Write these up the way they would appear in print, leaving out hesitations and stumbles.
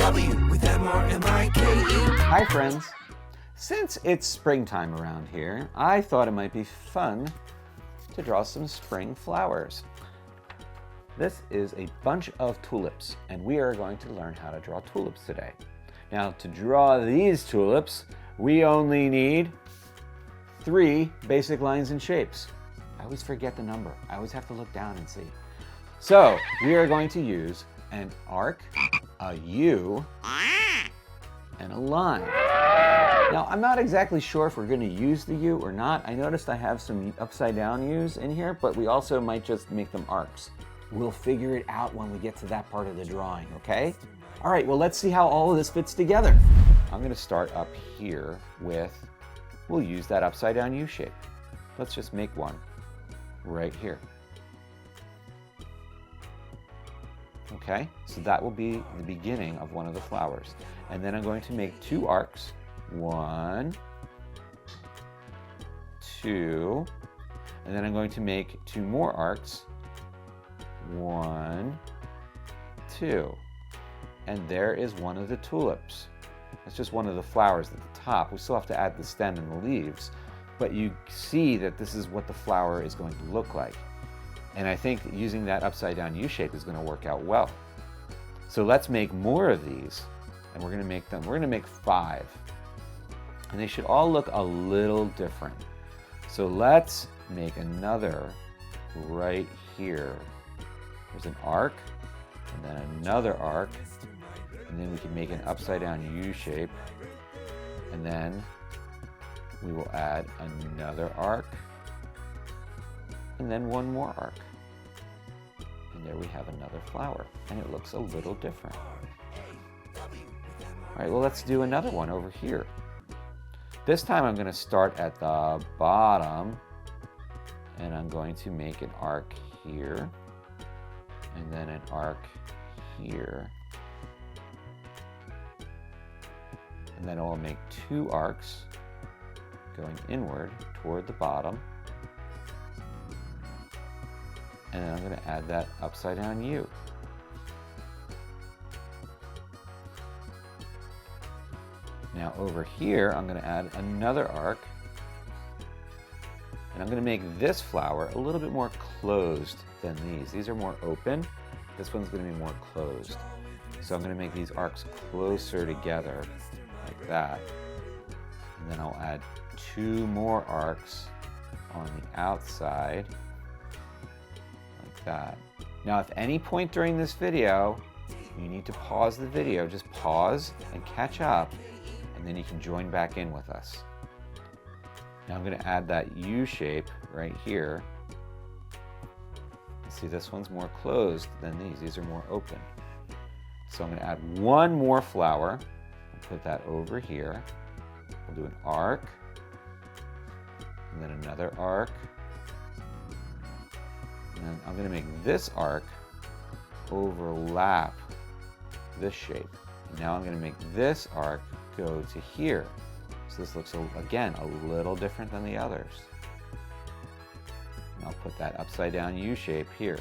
W with MRMIKE. Hi friends! Since it's springtime around here, I thought it might be fun to draw some spring flowers. This is a bunch of tulips, and we are going to learn how to draw tulips today. Now, to draw these tulips, we only need 3 basic lines and shapes. I always forget the number. I always have to look down and see. So, we are going to use an arc, a U, and a line. Now, I'm not exactly sure if we're going to use the U or not. I noticed I have some upside down U's in here, but we also might just make them arcs. We'll figure it out when we get to that part of the drawing, okay? All right, well, let's see how all of this fits together. I'm going to start up here with, we'll use that upside down U shape. Let's just make one right here. Okay, so that will be the beginning of one of the flowers. And then I'm going to make 2 arcs. 1, 2, and then I'm going to make 2 more arcs. 1, 2. And there is one of the tulips. That's just one of the flowers at the top. We still have to add the stem and the leaves, but you see that this is what the flower is going to look like. And I think that using that upside down U shape is going to work out well. So let's make more of these, and we're going to make 5. And they should all look a little different. So let's make another right here. There's an arc, and then another arc, and then we can make an upside down U shape, and then we will add another arc, and then one more arc. And there we have another flower, and it looks a little different. All right, well, let's do another one over here. This time I'm going to start at the bottom, and I'm going to make an arc here, and then an arc here, and then I'll make 2 arcs going inward toward the bottom, and then I'm going to add that upside down U. Now over here, I'm going to add another arc, and I'm going to make this flower a little bit more closed than these. These are more open. This one's going to be more closed. So I'm going to make these arcs closer together, like that. And then I'll add 2 more arcs on the outside, like that. Now, if any point during this video, you need to pause the video, just pause and catch up, and then you can join back in with us. Now I'm going to add that U shape right here. See, this one's more closed than these. These are more open. So I'm going to add one more flower. I'll put that over here. We'll do an arc, and then another arc. And then I'm going to make this arc overlap this shape. And now I'm going to make this arc go to here. So this looks, again, a little different than the others. And I'll put that upside down U shape here.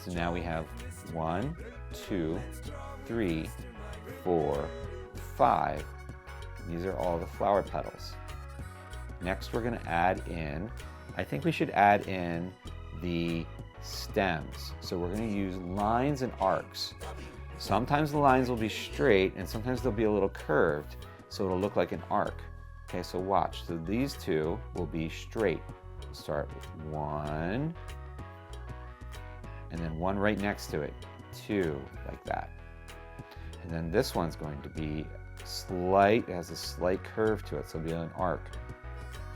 So now we have 1, 2, 3, 4, 5. These are all the flower petals. Next we're going to add in, I think we should add in the stems. So we're going to use lines and arcs. Sometimes the lines will be straight and sometimes they'll be a little curved, so it'll look like an arc. Okay, so watch. So these 2 will be straight. We'll start with 1, and then 1 right next to it, 2, like that. And then this one's going to be slight, it has a slight curve to it, so it'll be an arc,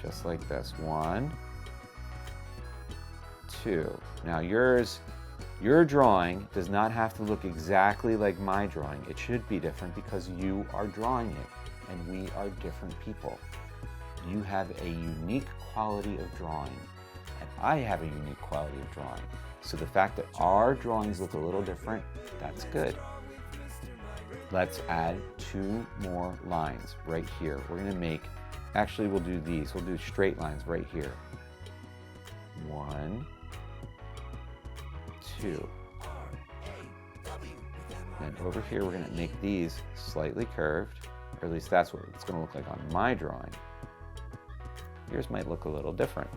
just like this. 1, 2. Now your drawing does not have to look exactly like my drawing. It should be different because you are drawing it, and we are different people. You have a unique quality of drawing, and I have a unique quality of drawing. So the fact that our drawings look a little different, that's good. Let's add 2 more lines right here. We're going to make, actually we'll do these. We'll do straight lines right here. 1, 2. And over here, we're going to make these slightly curved, or at least that's what it's going to look like on my drawing. Yours might look a little different.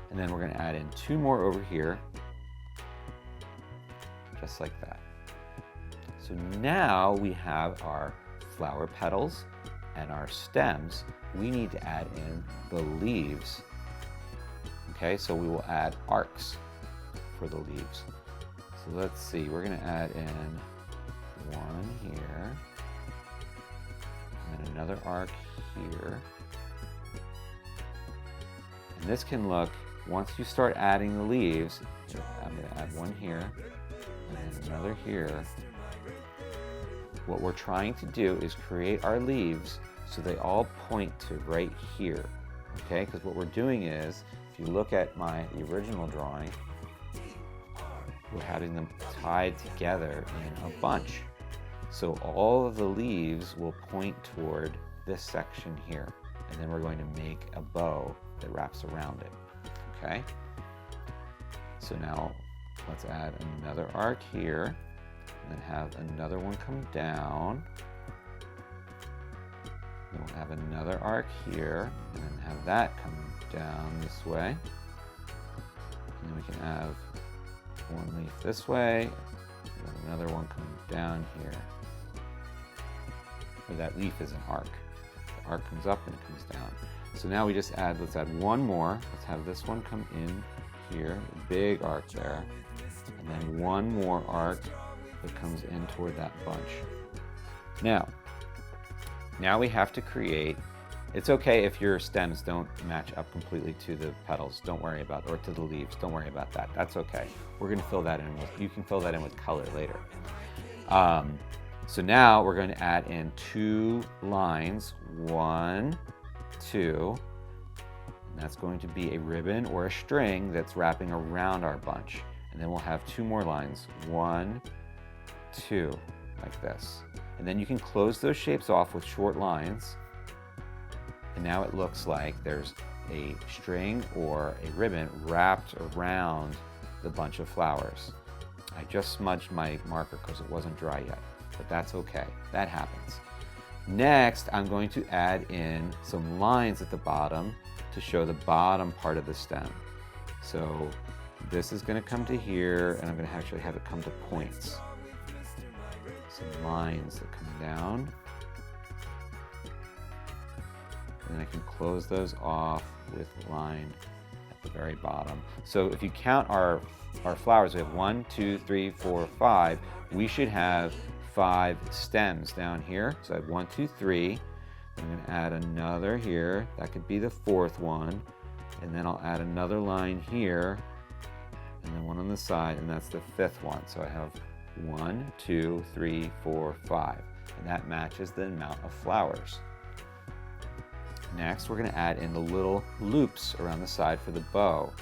And then we're going to add in 2 more over here, just like that. So now we have our flower petals and our stems. We need to add in the leaves. Okay, so we will add arcs for the leaves. So let's see, we're going to add in 1 here, and then another arc here. And this can look, once you start adding the leaves, I'm going to add 1 here, and then another here. What we're trying to do is create our leaves so they all point to right here, okay? Because what we're doing is, if you look at the original drawing, we're having them tied together in a bunch. So all of the leaves will point toward this section here, and then we're going to make a bow that wraps around it, okay? So now let's add another arc here, and then have another one come down. Then we'll have another arc here, and then have that come down this way. And then we can have 1 leaf this way, and then another one coming down here. Or that leaf is an arc. The arc comes up and it comes down. So now we just add, let's add 1 more. Let's have this one come in here, a big arc there, and then 1 more arc that comes in toward that bunch. Now we have to create, it's okay if your stems don't match up completely to the petals, don't worry about, or to the leaves, don't worry about that, that's okay. We're going to fill that in with, you can fill that in with color later. So now we're going to add in 2 lines, 1, 2, and that's going to be a ribbon or a string that's wrapping around our bunch. And then we'll have 2 more lines, 1, 2, like this. And then you can close those shapes off with short lines. And now it looks like there's a string or a ribbon wrapped around the bunch of flowers. I just smudged my marker because it wasn't dry yet, but that's okay, that happens. Next, I'm going to add in some lines at the bottom to show the bottom part of the stem. So this is going to come to here, and I'm going to actually have it come to points. Some lines that come down. And then I can close those off with line at the very bottom. So if you count our flowers, we have 1, 2, 3, 4, 5. We should have 5 stems down here. So I have 1, 2, 3. I'm going to add another here. That could be the 4th one. And then I'll add another line here, and then one on the side, and that's the 5th one. So I have 1, 2, 3, 4, 5. And that matches the amount of flowers. Next, we're going to add in the little loops around the side for the bow.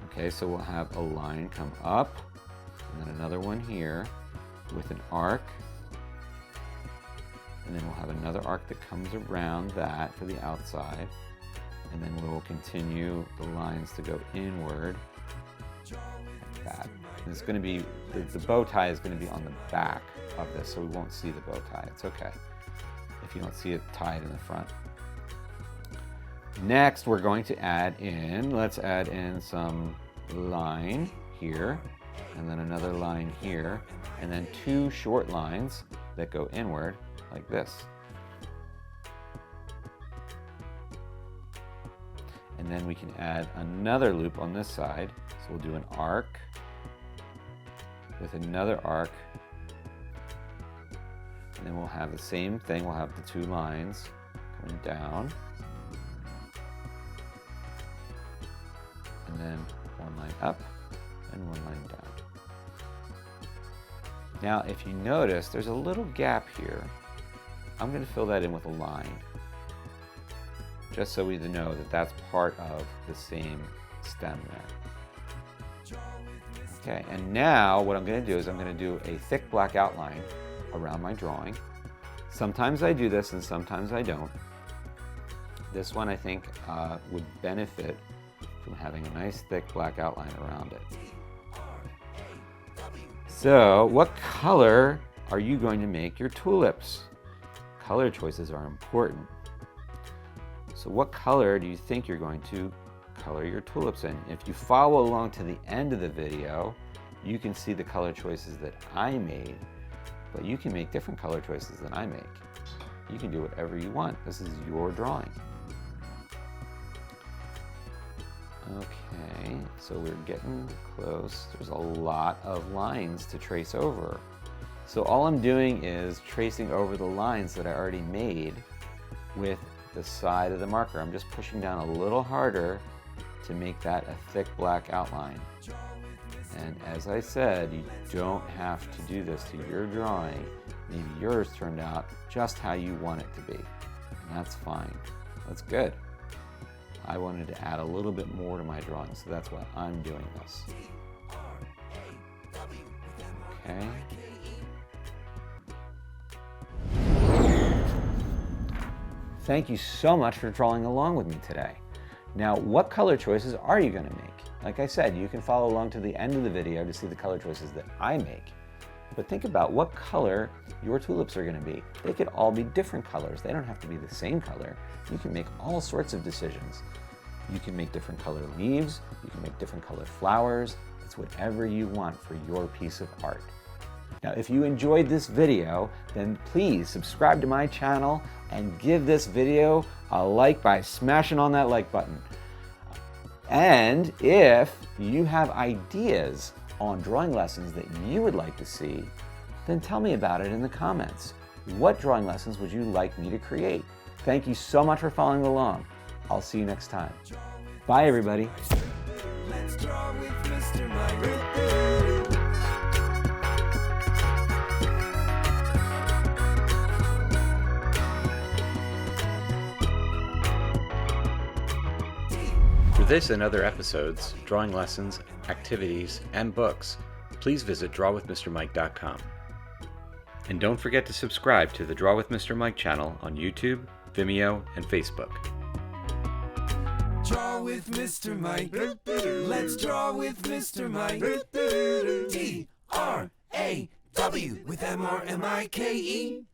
Okay, so we'll have a line come up, and then another one here with an arc. And then we'll have another arc that comes around that for the outside. And then we'll continue the lines to go inward like that. And it's going to be, the bow tie is going to be on the back of this, so we won't see the bow tie. It's okay if you don't see it tied in the front. Next, we're going to add in, let's add in some line here, and then another line here, and then 2 short lines that go inward like this. And then we can add another loop on this side. So we'll do an arc with another arc. And then we'll have the same thing. We'll have the 2 lines coming down. And then 1 line up and 1 line down. Now, if you notice, there's a little gap here. I'm going to fill that in with a line, just so we know that that's part of the same stem there. Okay, and now what I'm going to do is I'm going to do a thick black outline around my drawing. Sometimes I do this and sometimes I don't. This one I think would benefit from having a nice thick black outline around it. So, what color are you going to make your tulips? Color choices are important. So what color do you think you're going to color your tulips in? If you follow along to the end of the video, you can see the color choices that I made, but you can make different color choices than I make. You can do whatever you want. This is your drawing. Okay, so we're getting close. There's a lot of lines to trace over. So all I'm doing is tracing over the lines that I already made with the side of the marker. I'm just pushing down a little harder to make that a thick black outline. And as I said, you don't have to do this to your drawing. Maybe yours turned out just how you want it to be. And that's fine. That's good. I wanted to add a little bit more to my drawing, so that's why I'm doing this. Okay. Thank you so much for drawing along with me today. Now, what color choices are you going to make? Like I said, you can follow along to the end of the video to see the color choices that I make. But think about what color your tulips are going to be. They could all be different colors. They don't have to be the same color. You can make all sorts of decisions. You can make different color leaves. You can make different color flowers. It's whatever you want for your piece of art. Now, if you enjoyed this video, then please subscribe to my channel and give this video a like by smashing on that like button. And if you have ideas on drawing lessons that you would like to see, then tell me about it in the comments. What drawing lessons would you like me to create? Thank you so much for following along. I'll see you next time. Bye, everybody. Let's draw with Mr. Mike. For this and other episodes, drawing lessons, activities, and books, please visit drawwithmrmike.com. And don't forget to subscribe to the Draw with Mr. Mike channel on YouTube, Vimeo, and Facebook. Draw with Mr. Mike. Let's draw with Mr. Mike. D-R-A-W with M-R-M-I-K-E.